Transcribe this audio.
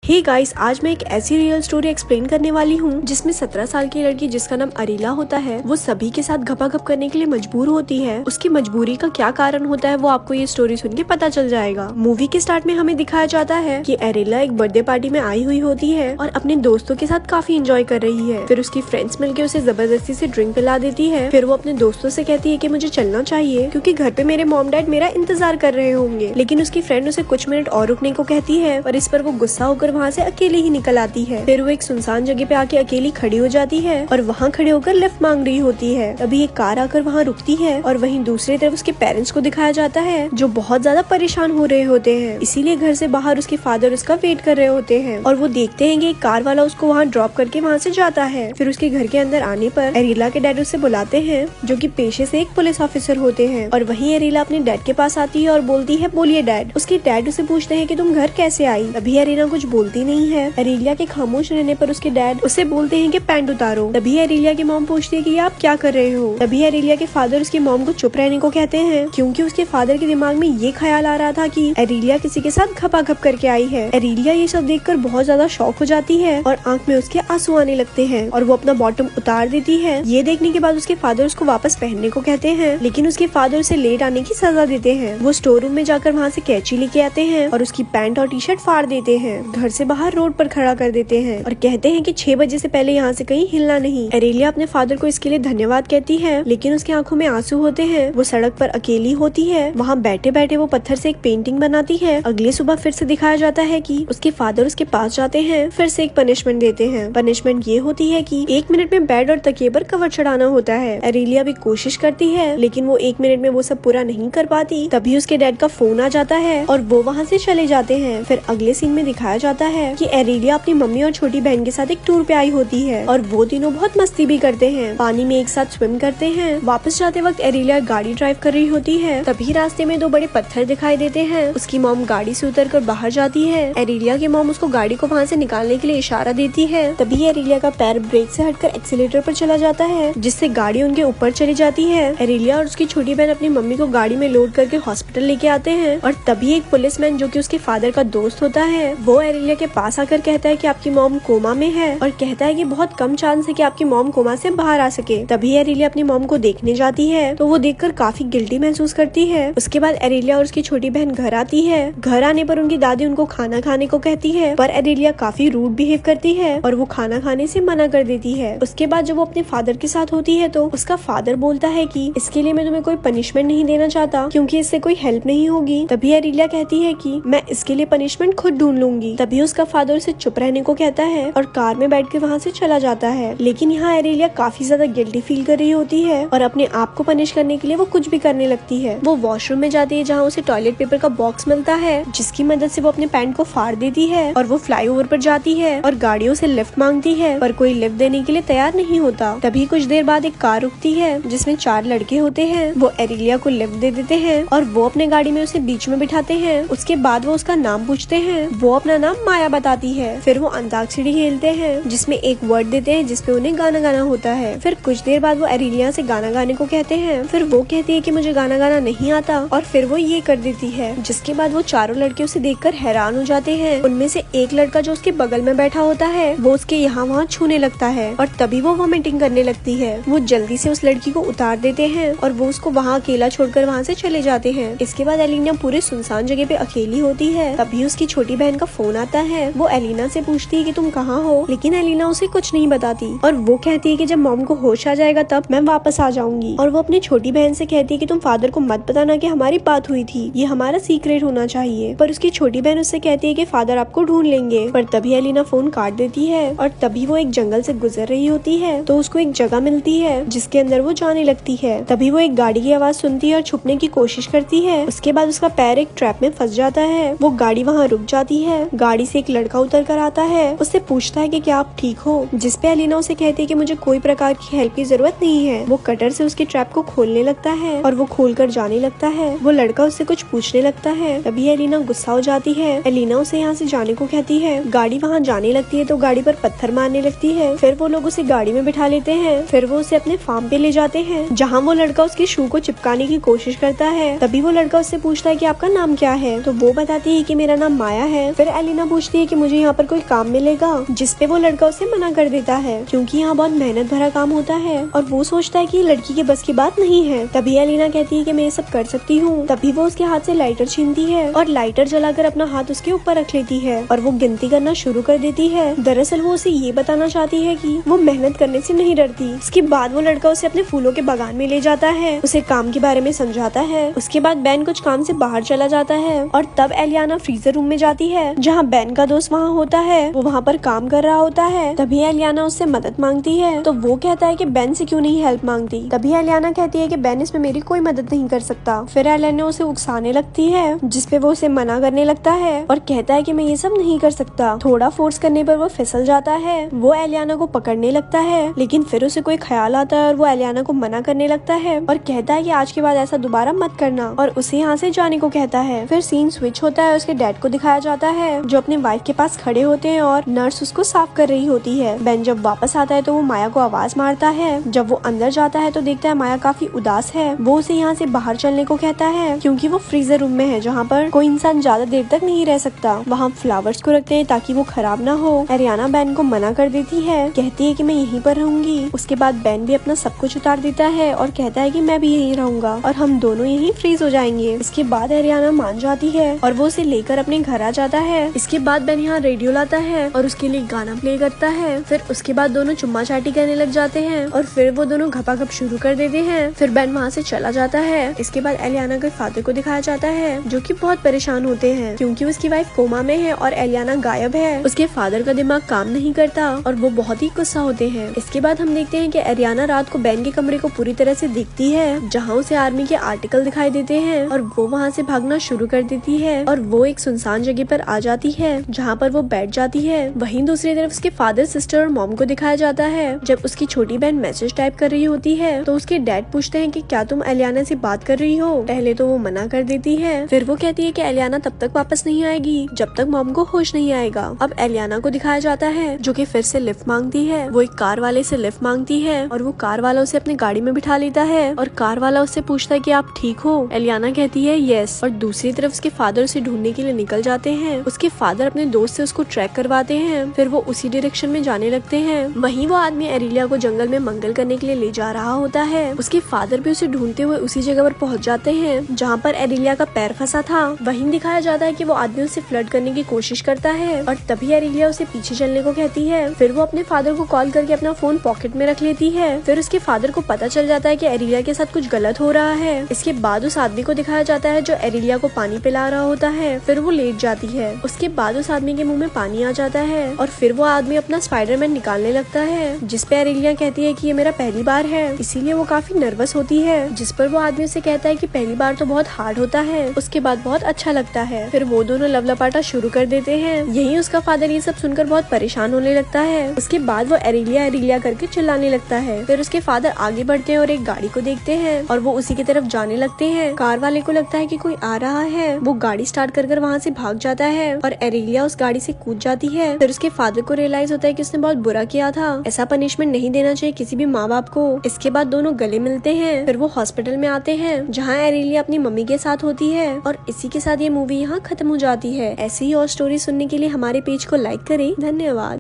Hey guys, आज मैं एक ऐसी रियल स्टोरी एक्सप्लेन करने वाली हूँ जिसमें 17 साल की लड़की जिसका नाम अरीला होता है वो सभी के साथ घपाघप करने के लिए मजबूर होती है। उसकी मजबूरी का क्या कारण होता है वो आपको ये स्टोरी सुन के पता चल जाएगा। मूवी के स्टार्ट में हमें दिखाया जाता है कि अरीला एक बर्थडे पार्टी में आई हुई होती है और अपने दोस्तों के साथ काफी एंजॉय कर रही है। फिर उसकी फ्रेंड्स मिलकर उसे जबरदस्ती से ड्रिंक पिला देती है। फिर वो अपने दोस्तों से कहती है कि मुझे चलना चाहिए क्योंकि घर पे मेरे मॉम डैड मेरा इंतजार कर रहे होंगे। लेकिन उसकी फ्रेंड उसे कुछ मिनट और रुकने को कहती है और इस पर वो गुस्सा होकर वहाँ से अकेले ही निकल आती है। फिर वो एक सुनसान जगह पे आके अकेली खड़ी हो जाती है और वहाँ खड़े होकर लिफ्ट मांग रही होती है। तभी एक कार आकर वहाँ रुकती है और वहीं दूसरी तरफ उसके पेरेंट्स को दिखाया जाता है जो बहुत ज्यादा परेशान हो रहे होते हैं। इसीलिए घर से बाहर उसके फादर उसका वेट कर रहे होते हैं और वो देखते हैं कि एक कार वाला उसको वहाँ ड्रॉप करके वहाँ से जाता है। फिर उसके घर के अंदर आने पर अरीला के डैड उसे बुलाते हैं जो कि पेशे से एक पुलिस ऑफिसर होते हैं। और वहीं अरीला अपने डैड के पास आती है और बोलती है बोलिए डैड। उसके डैड उसे पूछते हैं कि तुम घर कैसे आई। अभी अरीला कुछ बोलती नहीं है। अरीला के खामोश रहने पर उसके डैड उसे बोलते हैं कि पैंट उतारो। तभी अरीला की मॉम पूछती है कि आप क्या कर रहे हो। तभी अरीला के फादर उसकी मॉम को चुप रहने को कहते हैं क्योंकि उसके फादर के दिमाग में ये ख्याल आ रहा था कि अरीला किसी के साथ घपाघप करके आई है। अरीला ये सब देखकर बहुत ज्यादा शॉक हो जाती है और आंख में उसके आंसू आने लगते हैं और वो अपना बॉटम उतार देती है। ये देखने के बाद उसके फादर उसको वापस पहनने को कहते हैं लेकिन उसके फादर उसे लेट आने की सजा देते हैं। वो स्टोर रूम में जाकर वहाँ से कैंची लेके आते हैं और उसकी पैंट और टी शर्ट फाड़ देते हैं। घर से बाहर रोड पर खड़ा कर देते हैं और कहते हैं कि 6 बजे से पहले यहाँ से कहीं हिलना नहीं। अरेलिया अपने फादर को इसके लिए धन्यवाद कहती है लेकिन उसकी आंखों में आंसू होते हैं। वो सड़क पर अकेली होती है। वहाँ बैठे बैठे वो पत्थर से एक पेंटिंग बनाती है। अगली सुबह फिर से दिखाया जाता है कि उसके फादर उसके पास जाते हैं, फिर से एक पनिशमेंट देते हैं। पनिशमेंट ये होती है कि 1 मिनट में बेड और तकिए पर कवर चढ़ाना होता है। अरेलिया भी कोशिश करती है लेकिन वो 1 मिनट में वो सब पूरा नहीं कर पाती। तभी उसके डैड का फोन आ जाता है और वो वहाँ से चले जाते हैं। फिर अगले सीन में दिखाया जाता है कि अरेलिया अपनी मम्मी और छोटी बहन के साथ एक टूर पे आई होती है और वो तीनों बहुत मस्ती भी करते हैं। पानी में एक साथ स्विम करते हैं। वापस जाते वक्त अरेलिया गाड़ी ड्राइव कर रही होती है। तभी रास्ते में 2 बड़े पत्थर दिखाई देते हैं। उसकी मॉम गाड़ी से उतरकर बाहर जाती है। अरेलिया की मॉम उसको गाड़ी को वहाँ से निकालने के लिए इशारा देती है। तभी अरेलिया का पैर ब्रेक से हटकर एक्सीलेटर पर चला जाता है जिससे गाड़ी उनके ऊपर चली जाती है। अरेलिया और उसकी छोटी बहन अपनी मम्मी को गाड़ी में लोड करके हॉस्पिटल लेके आते हैं और तभी एक पुलिसमैन जो कि उसके फादर का दोस्त होता है वो अरेलिया के पास आकर कहता है कि आपकी मॉम कोमा में है और कहता है कि बहुत कम चांस है कि आपकी मॉम कोमा से बाहर आ सके। तभी अरेलिया अपनी मॉम को देखने जाती है तो वो देखकर काफी गिल्टी महसूस करती है। उसके बाद अरेलिया और उसकी छोटी बहन घर आती है। घर आने पर उनकी दादी उनको खाना खाने को कहती है पर अरेलिया काफी रूड बिहेव करती है और वो खाना खाने से मना कर देती है। उसके बाद जब वो अपने फादर के साथ होती है तो उसका फादर बोलता है कि इसके लिए मैं तुम्हें कोई पनिशमेंट नहीं देना चाहता क्योंकि इससे कोई हेल्प नहीं होगी। तभी अरेलिया कहती है कि मैं इसके लिए पनिशमेंट खुद ढूंढ लूंगी। तभी उसका फादर उसे चुप रहने को कहता है और कार में बैठ के वहाँ से चला जाता है। लेकिन यहाँ अरेलिया काफी ज्यादा गिल्टी फील कर रही होती है और अपने आप को पनिश करने के लिए वो कुछ भी करने लगती है। वो वॉशरूम में जाती है जहाँ उसे टॉयलेट पेपर का बॉक्स मिलता है जिसकी मदद से वो अपने पैंट को फाड़ देती है और वो फ्लाईओवर पर जाती है और गाड़ियों से लिफ्ट मांगती है पर कोई लिफ्ट देने के लिए तैयार नहीं होता। तभी कुछ देर बाद एक कार रुकती है जिसमें 4 लड़के होते हैं। वो अरेलिया को लिफ्ट दे देते हैं और वो अपने गाड़ी में उसे बीच में बिठाते हैं। उसके बाद वो उसका नाम पूछते हैं। वो अपना नाम माया बताती है। फिर वो अंताक्षरी खेलते हैं जिसमें एक वर्ड देते हैं जिसपे उन्हें गाना गाना होता है। फिर कुछ देर बाद वो अरेलिया से गाना गाने को कहते हैं। फिर वो कहती है कि मुझे गाना गाना नहीं आता और फिर वो ये कर देती है जिसके बाद वो चारों लड़के उसे देखकर हैरान हो जाते हैं। उनमें से एक लड़का जो उसके बगल में बैठा होता है वो उसके यहाँ वहाँ छूने लगता है और तभी वो वॉमिटिंग करने लगती है। वो जल्दी से उस लड़की को उतार देते हैं और वो उसको वहाँ अकेला छोड़कर वहाँ से चले जाते हैं। इसके बाद एलिना पूरे सुनसान जगह पे अकेली होती है। तभी उसकी छोटी बहन का फोन आता है। वो एलिना से पूछती है कि तुम कहाँ हो लेकिन एलिना उसे कुछ नहीं बताती और वो कहती है कि जब मॉम को होश आ जाएगा तब मैं वापस आ जाऊंगी। और वो अपनी छोटी बहन से कहती है कि तुम फादर को मत बताना कि हमारी बात हुई थी, ये हमारा सीक्रेट होना चाहिए। पर उसकी छोटी बहन उससे कहती है कि फादर आपको ढूंढ लेंगे। पर तभी एलिना फोन काट देती है और तभी वो एक जंगल से गुजर रही होती है तो उसको एक जगह मिलती है जिसके अंदर वो जाने लगती है। तभी वो एक गाड़ी की आवाज सुनती है और छुपने की कोशिश करती है। उसके बाद उसका पैर एक ट्रैप में फंस जाता है। वो गाड़ी वहाँ रुक जाती है। गाड़ी से एक लड़का उतर कर आता है। उससे पूछता है कि क्या आप ठीक हो, जिसपे एलिना उसे कहती है कि मुझे कोई प्रकार की हेल्प की जरूरत नहीं है। वो कटर से उसके ट्रैप को खोलने लगता है और वो खोल कर जाने लगता है। वो लड़का उससे कुछ पूछने लगता है। तभी एलिना गुस्सा हो जाती है। एलिना उसे यहाँ से जाने को कहती है। गाड़ी वहाँ जाने लगती है तो गाड़ी पर पत्थर मारने लगती है। फिर वो लोग उसे गाड़ी में बिठा लेते हैं। फिर वो उसे अपने फार्म पे ले जाते हैं जहाँ वो लड़का उसके शू को चिपकाने की कोशिश करता है। तभी वो लड़का उससे पूछता है कि आपका नाम क्या है तो वो बताती है कि मेरा नाम माया है। फिर एलिना सोचती है कि मुझे यहाँ पर कोई काम मिलेगा, जिसपे वो लड़का उसे मना कर देता है क्योंकि यहाँ बहुत मेहनत भरा काम होता है और वो सोचता है कि लड़की के बस की बात नहीं है। तभी एलिना कहती है कि मैं ये सब कर सकती हूँ। तभी वो उसके हाथ से लाइटर छीनती है और लाइटर जलाकर अपना हाथ उसके ऊपर रख लेती है और वो गिनती करना शुरू कर देती है। दरअसल वो उसे ये बताना चाहती है कि वो मेहनत करने से नहीं डरती। इसके बाद वो लड़का उसे अपने फूलों के बागान में ले जाता है, उसे काम के बारे में समझाता है। उसके बाद बेन कुछ काम से बाहर चला जाता है और तब एलियाना फ्रीजर रूम में जाती है जहाँ बेन का दोस्त वहाँ होता है। वो वहाँ पर काम कर रहा होता है। तभी एलियाना उससे मदद मांगती है तो वो कहता है कि बेन से क्यों नहीं हेल्प मांगती। तभी एलियाना कहती है कि बेन इसमें मेरी कोई मदद नहीं कर सकता। फिर एलियाना उसे उकसाने लगती है जिसपे वो उसे मना करने लगता है और कहता है कि मैं ये सब नहीं कर सकता। थोड़ा फोर्स करने पर वो फिसल जाता है। वो एलियाना को पकड़ने लगता है लेकिन फिर उसे कोई ख्याल आता है और वो एलियाना को मना करने लगता है और कहता है कि आज के बाद ऐसा दोबारा मत करना और उसे यहाँ से जाने को कहता है। फिर सीन स्विच होता है, उसके डैड को दिखाया जाता है जो अपने वाइफ के पास खड़े होते हैं और नर्स उसको साफ कर रही होती है। बेन जब वापस आता है तो वो माया को आवाज मारता है। जब वो अंदर जाता है तो देखता है माया काफी उदास है। वो उसे यहाँ से बाहर चलने को कहता है क्योंकि वो फ्रीजर रूम में है जहाँ पर कोई इंसान ज्यादा देर तक नहीं रह सकता। वहाँ फ्लावर्स को रखते हैं ताकि वो खराब ना हो। एरियाना बेन को मना कर देती है, कहती है कि मैं यहीं पर रहूंगी। उसके बाद बेन भी अपना सब कुछ उतार देता है और कहता है कि मैं भी यहीं रहूंगा और हम दोनों यहीं फ्रीज हो जाएंगे। इसके बाद एरियाना मान जाती है और वो उसे लेकर अपने घर आ जाता है। इसके बाद बेन यहाँ रेडियो लाता है और उसके लिए गाना प्ले करता है। फिर उसके बाद दोनों चुम्मा चाटी करने लग जाते हैं और फिर वो दोनों घपाघप शुरू कर देते हैं। फिर बेन वहाँ से चला जाता है। इसके बाद एलियाना के फादर को दिखाया जाता है जो कि बहुत परेशान होते हैं क्योंकि उसकी वाइफ कोमा में है और एलियाना गायब है। उसके फादर का दिमाग काम नहीं करता और वो बहुत ही गुस्सा होते हैं। इसके बाद हम देखते हैं कि एरियाना रात को बेन के कमरे को पूरी तरह से देखती है जहाँ उसे आर्मी के आर्टिकल दिखाई देते हैं और वो वहाँ से भागना शुरू कर देती है और वो एक सुनसान जगह पर आ जाती है जहाँ पर वो बैठ जाती है। वहीं दूसरी तरफ उसके फादर, सिस्टर और मॉम को दिखाया जाता है। जब उसकी छोटी बहन मैसेज टाइप कर रही होती है तो उसके डैड पूछते हैं कि क्या तुम एलियाना से बात कर रही हो। पहले तो वो मना कर देती है, फिर वो कहती है कि एलियाना तब तक वापस नहीं आएगी जब तक मॉम को होश नहीं आएगा। अब एलियाना को दिखाया जाता है जो कि फिर से लिफ्ट मांगती है। वो एक कार वाले से लिफ्ट मांगती है और वो कार वाला उसे अपनी गाड़ी में बिठा लेता है और कार वाला उससे पूछता है कि आप ठीक हो। एलियाना कहती है यस और दूसरी तरफ उसके फादर उसे ढूंढने के लिए निकल जाते हैं। उसके फादर अपने दोस्त से उसको ट्रैक करवाते हैं, फिर वो उसी डायरेक्शन में जाने लगते हैं। वहीं वो आदमी एरिलिया को जंगल में मंगल करने के लिए ले जा रहा होता है। उसके फादर भी उसे ढूंढते हुए उसी जगह पर पहुंच जाते हैं जहाँ पर एरिलिया का पैर फंसा था। वहीं दिखाया जाता है कि वो आदमी उससे फ्लर्ट करने की कोशिश करता है और तभी एरिलिया उसे पीछे चलने को कहती है। फिर वो अपने फादर को कॉल करके अपना फोन पॉकेट में रख लेती है। फिर उसके फादर को पता चल जाता है कि एरिलिया के साथ कुछ गलत हो रहा है। इसके बाद उस आदमी को दिखाया जाता है जो एरिलिया को पानी पिला रहा होता है। फिर वो लेट जाती है। उसके बाद उस आदमी के मुंह में पानी आ जाता है और फिर वो आदमी अपना स्पाइडरमैन निकालने लगता है जिसपे एरिलिया कहती है कि ये मेरा पहली बार है, इसीलिए वो काफी नर्वस होती है। जिस पर वो आदमी उसे कहता है कि पहली बार तो बहुत हार्ड होता है, उसके बाद बहुत अच्छा लगता है। फिर वो दोनों लवलपाटा शुरू कर देते हैं। यही उसका फादर ये सब सुनकर बहुत परेशान होने लगता है। उसके बाद वो एरिलिया एरिलिया करके चिल्लाने लगता है। फिर उसके फादर आगे बढ़ते हैं और एक गाड़ी को देखते हैं और वो उसी की तरफ जाने लगते हैं। कार वाले को लगता है कि कोई आ रहा है। वो गाड़ी स्टार्ट कर वहाँ से भाग जाता है और एरिलिया उस गाड़ी से कूद जाती है। फिर उसके फादर को रियलाइज होता है कि उसने बहुत बुरा किया था, ऐसा पनिशमेंट नहीं देना चाहिए किसी भी माँ बाप को। इसके बाद दोनों गले मिलते हैं। फिर वो हॉस्पिटल में आते हैं जहाँ एरिलिया अपनी मम्मी के साथ होती है और इसी के साथ ये मूवी यहाँ खत्म हो जाती है। ऐसी ही और स्टोरी सुनने के लिए हमारे पेज को लाइक करें। धन्यवाद।